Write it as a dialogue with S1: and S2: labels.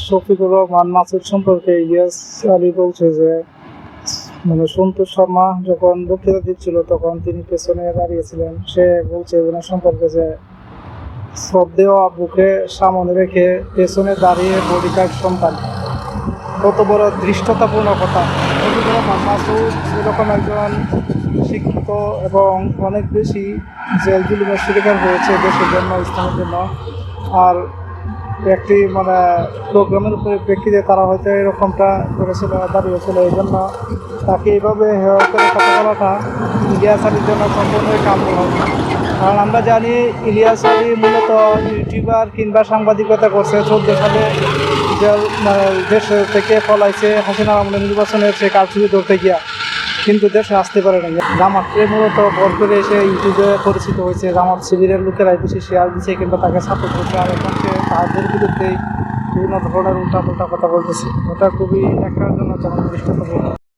S1: শফিকুর রহমান মাসুদ সম্পর্কে ইলিয়াস আলী বলছে যে সন্তোষ শর্মা যখন বক্তৃতা দিচ্ছিল তখন তিনি পেছনে দাঁড়িয়েছিলেন। সে বলছে ওনার সম্পর্কে যে শ্রদ্ধেয় আব্বুকে সামনে রেখে পেছনে দাঁড়িয়ে বডিগার্ড সন্তান, কত বড় ধৃষ্টতাপূর্ণ কথা। শফিকুর রহমান মাসুদ এরকম একজন শিক্ষিত এবং অনেক বেশি জেল জুলুমের শিকার হয়েছে দেশের জন্য, ইসলামের জন্য। আর একটি প্রোগ্রামের উপরে প্রেক্ষিতে তারা হয়তো এরকমটা করেছিল, দাঁড়িয়েছিল। এই জন্য তাকে এইভাবে হেয় করে কথা বলাটা ইলিয়াস আলীর জন্য সম্পূর্ণই কাম্য হবে। কারণ আমরা জানি ইলিয়াস আলী মূলত ইউটিউবার কিংবা সাংবাদিকতা করছে। 14 সালে দেশ থেকে পলাইছে হাসিনা আমলের নির্বাচনের সে কারচুপি ধরতে গিয়া, কিন্তু দেশে আসতে পারে না। জামাতকে মূলত ভর করে এসে ইউটিউবে পরিচিত হয়েছে। জামাত শিবিরের লোকেরাই বেশি শেয়ার দিচ্ছে কিংবা তাকে সাপোর্ট করছে। আর এখন সে তাদের বিরুদ্ধেই বিভিন্ন ধরনের উল্টাপাল্টা কথা বলতেছে। এটা খুবই একটা জন্য দৃষ্টতাপূর্ণ।